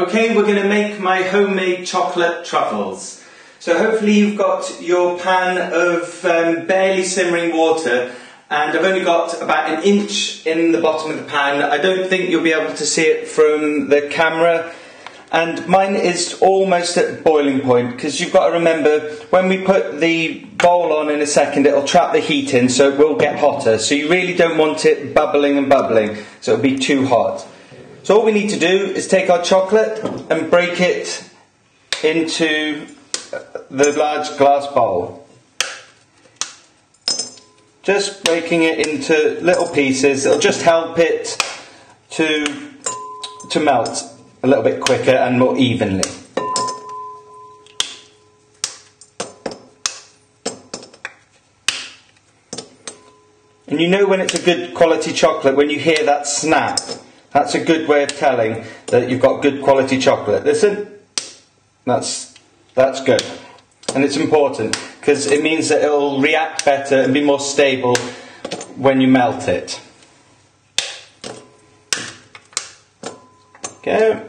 Okay, we're going to make my homemade chocolate truffles. So hopefully you've got your pan of barely simmering water, and I've only got about an inch in the bottom of the pan. I don't think you'll be able to see it from the camera, and mine is almost at boiling point, because you've got to remember when we put the bowl on in a second it'll trap the heat in, so it will get hotter, so you really don't want it bubbling and bubbling, so it'll be too hot. So all we need to do is take our chocolate and break it into the large glass bowl. Just breaking it into little pieces, it'll just help it to melt a little bit quicker and more evenly. And you know when it's a good quality chocolate when you hear that snap. That's a good way of telling that you've got good quality chocolate. Listen, that's good. And it's important because it means that it'll react better and be more stable when you melt it. Okay.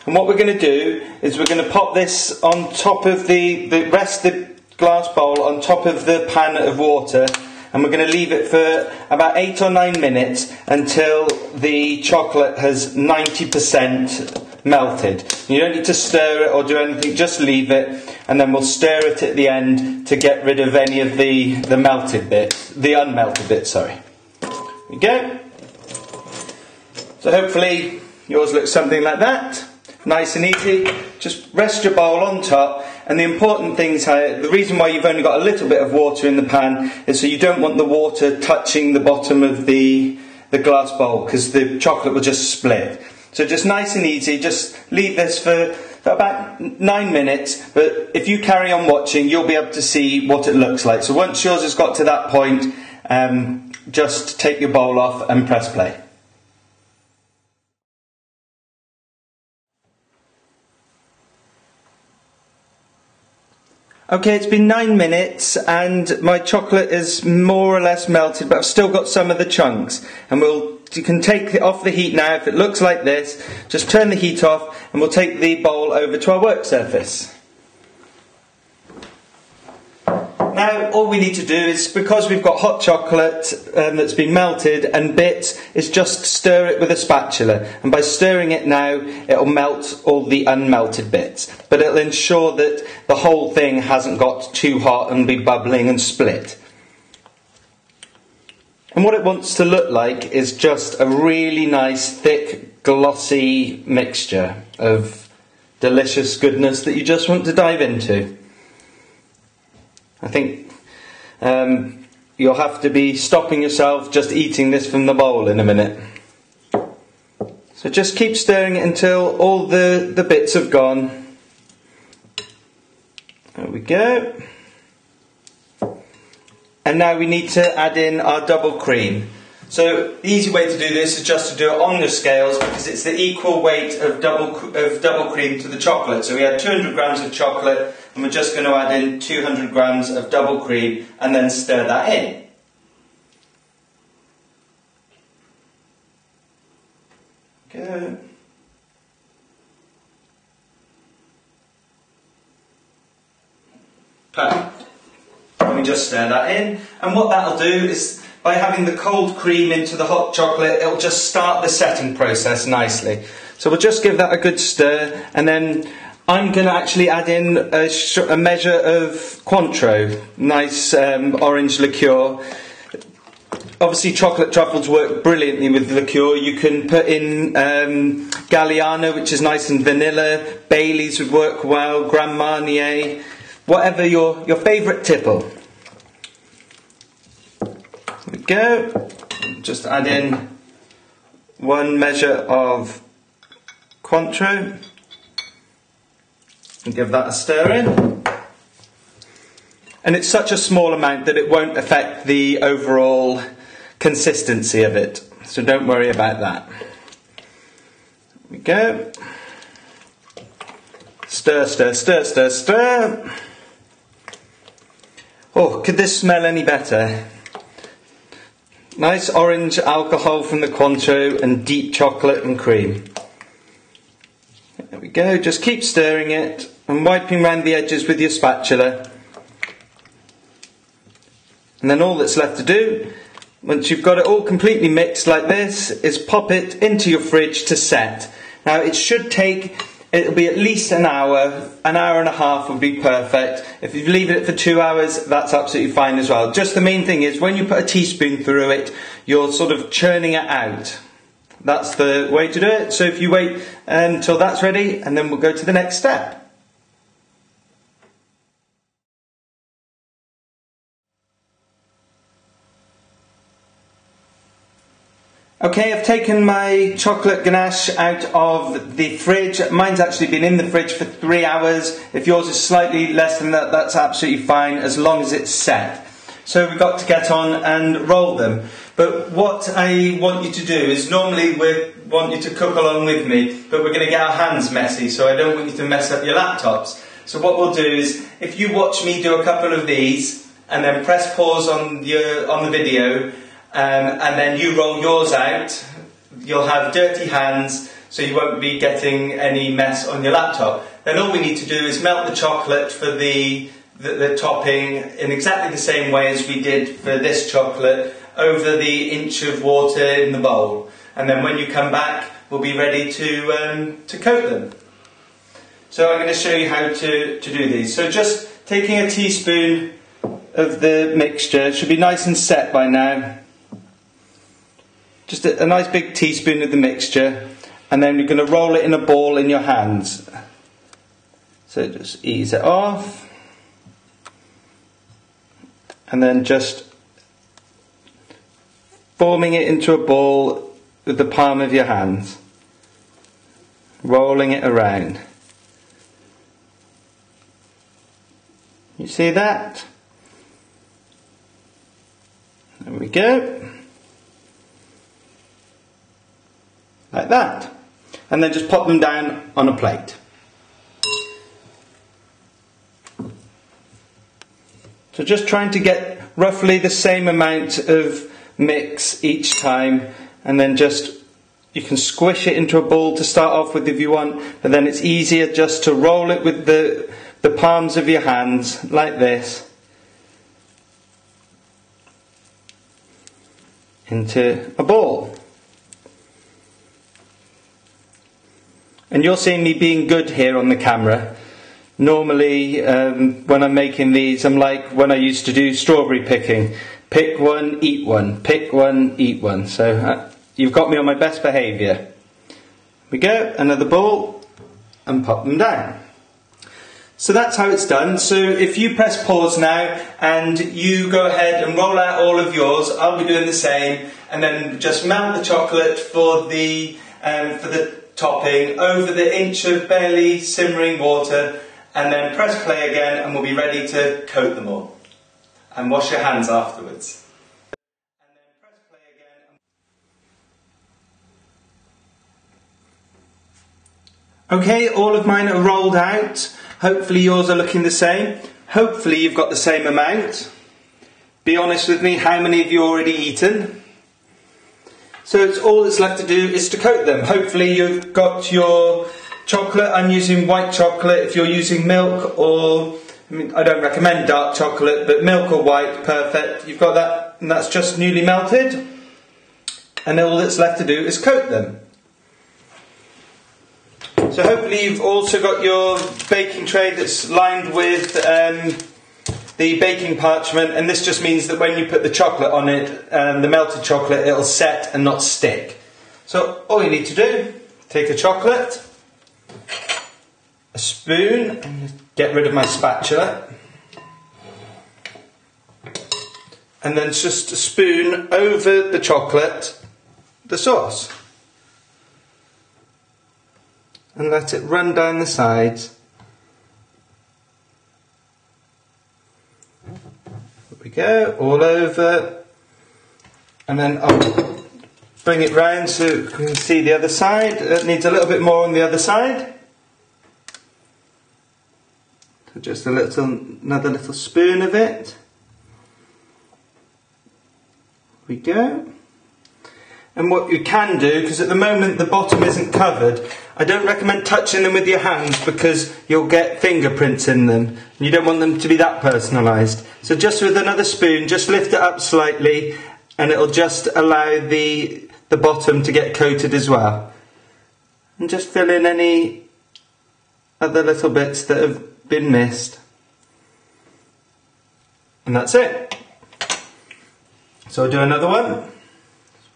And what we're going to do is we're going to pop this on top of the rest of the glass bowl on top of the pan of water. And we're going to leave it for about 8 or 9 minutes until the chocolate has 90% melted. You don't need to stir it or do anything, just leave it, and then we'll stir it at the end to get rid of any of the melted bits, the unmelted bits, sorry. There we go. So hopefully yours looks something like that. Nice and easy. Just rest your bowl on top. And the important thing is, the reason why you've only got a little bit of water in the pan is so you don't want the water touching the bottom of the glass bowl, because the chocolate will just split. So just nice and easy, just leave this for about 9 minutes, but if you carry on watching you'll be able to see what it looks like. So once yours has got to that point, just take your bowl off and press play. Okay, it's been 9 minutes and my chocolate is more or less melted, but I've still got some of the chunks. And you can take it off the heat now. If it looks like this, just turn the heat off and we'll take the bowl over to our work surface. Now all we need to do is, because we've got hot chocolate that's been melted and bits, is just stir it with a spatula, and by stirring it now it'll melt all the unmelted bits, but it'll ensure that the whole thing hasn't got too hot and be bubbling and split. And what it wants to look like is just a really nice thick glossy mixture of delicious goodness that you just want to dive into. I think you'll have to be stopping yourself just eating this from the bowl in a minute. So just keep stirring it until all the bits have gone. There we go. And now we need to add in our double cream. So the easy way to do this is just to do it on the scales, because it's the equal weight of double cream to the chocolate. So we had 200 grams of chocolate and we're just going to add in 200 grams of double cream and then stir that in. Okay. Perfect. And we just stir that in, and what that'll do is, by having the cold cream into the hot chocolate, it'll just start the setting process nicely. So we'll just give that a good stir, and then I'm going to actually add in a measure of Cointreau, nice orange liqueur. Obviously chocolate truffles work brilliantly with liqueur. You can put in Galliano, which is nice and vanilla, Bailey's would work well, Grand Marnier, whatever your favourite tipple. There we go. Just add in 1 measure of Cointreau and give that a stir in. And it's such a small amount that it won't affect the overall consistency of it, so don't worry about that. There we go. Stir, stir, stir, stir, stir. Oh, could this smell any better? Nice orange alcohol from the Cointreau and deep chocolate and cream. There we go, just keep stirring it and wiping around the edges with your spatula. And then all that's left to do, once you've got it all completely mixed like this, is pop it into your fridge to set. Now it should take, it'll be at least an hour and a half would be perfect. If you leave it for 2 hours, that's absolutely fine as well. Just the main thing is when you put a teaspoon through it, you're sort of churning it out. That's the way to do it. So if you wait until that's ready, and then we'll go to the next step. Okay, I've taken my chocolate ganache out of the fridge. Mine's actually been in the fridge for 3 hours. If yours is slightly less than that, that's absolutely fine, as long as it's set. So we've got to get on and roll them. But what I want you to do is, normally we want you to cook along with me, but we're going to get our hands messy, so I don't want you to mess up your laptops. So what we'll do is, if you watch me do a couple of these, and then press pause on the video, and then you roll yours out, you'll have dirty hands, so you won't be getting any mess on your laptop. Then all we need to do is melt the chocolate for the topping in exactly the same way as we did for this chocolate over the inch of water in the bowl. And then when you come back, we'll be ready to coat them. So I'm going to show you how to do these. So just taking a teaspoon of the mixture, it should be nice and set by now. Just a nice big teaspoon of the mixture, and then you're going to roll it in a ball in your hands. So just ease it off, and then just forming it into a ball with the palm of your hands, rolling it around. You see that? There we go. Like that. And then just pop them down on a plate. So just trying to get roughly the same amount of mix each time, and then just, you can squish it into a ball to start off with if you want, but then it's easier just to roll it with the palms of your hands like this into a ball. And you're seeing me being good here on the camera. Normally, when I'm making these, I'm like when I used to do strawberry picking. Pick one, eat one. Pick one, eat one. So you've got me on my best behaviour. Here we go, another ball, and pop them down. So that's how it's done. So if you press pause now, and you go ahead and roll out all of yours, I'll be doing the same, and then just melt the chocolate for the topping over the inch of barely simmering water, and then press play again, and we'll be ready to coat them all. And wash your hands afterwards. And then press play again. Okay, all of mine are rolled out. Hopefully yours are looking the same. Hopefully you've got the same amount. Be honest with me, how many have you already eaten? So it's all that's left to do is to coat them. Hopefully you've got your chocolate. I'm using white chocolate. If you're using milk, or I don't recommend dark chocolate, but milk or white, perfect. You've got that, and that's just newly melted. And all that's left to do is coat them. So hopefully you've also got your baking tray that's lined with the baking parchment, and this just means that when you put the chocolate on it, the melted chocolate, it'll set and not stick. So all you need to do, take a chocolate, a spoon, and get rid of my spatula, and then just a spoon over the chocolate, the sauce, and let it run down the sides. There we go, all over, and then I'll bring it round so you can see the other side. It needs a little bit more on the other side. So just another little spoon of it. There we go. And what you can do, because at the moment the bottom isn't covered, I don't recommend touching them with your hands because you'll get fingerprints in them. And you don't want them to be that personalised. So just with another spoon, just lift it up slightly and it'll just allow the bottom to get coated as well. And just fill in any other little bits that have been missed. And that's it. So I'll do another one.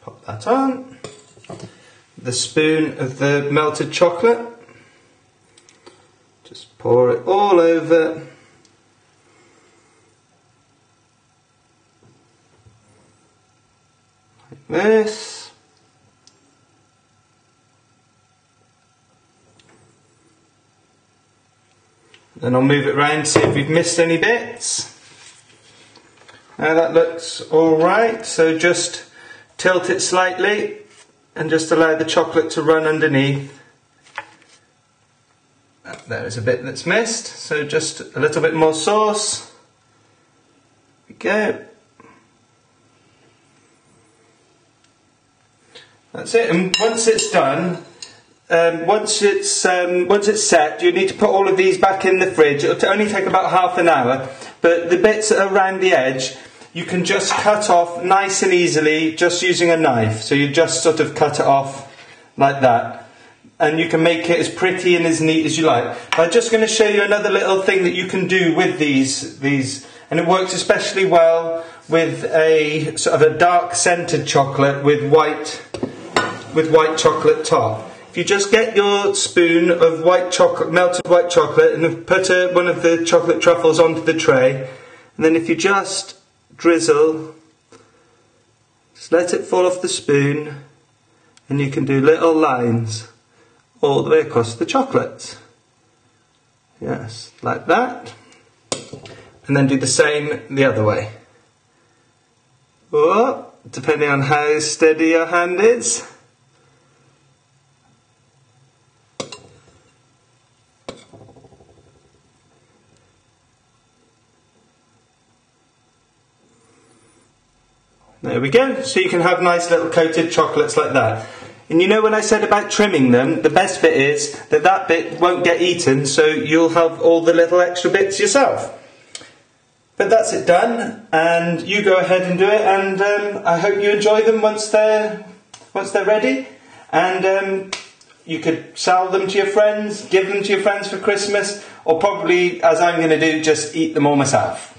Pop that on. The spoon of the melted chocolate. Just pour it all over. Like this. Then I'll move it around, see if we've missed any bits. Now that looks alright, so just tilt it slightly and just allow the chocolate to run underneath. There is a bit that's missed, so just a little bit more sauce. There we go. That's it, and once it's done, once it's set, you need to put all of these back in the fridge. It'll only take about half an hour, but the bits that are around the edge, you can just cut off nice and easily just using a knife. So you just sort of cut it off like that. And you can make it as pretty and as neat as you like. But I'm just going to show you another little thing that you can do with these. And it works especially well with a sort of a dark scented chocolate with white chocolate top. If you just get your spoon of white chocolate, melted white chocolate, and put one of the chocolate truffles onto the tray, and then if you just drizzle, just let it fall off the spoon, and you can do little lines all the way across the chocolate. Yes, like that. And then do the same the other way. Or, depending on how steady your hand is. There we go, so you can have nice little coated chocolates like that. And you know when I said about trimming them, the best bit is that that bit won't get eaten, so you'll have all the little extra bits yourself. But that's it done, and you go ahead and do it, and I hope you enjoy them once they're ready. And you could sell them to your friends, give them to your friends for Christmas, or probably, as I'm going to do, just eat them all myself.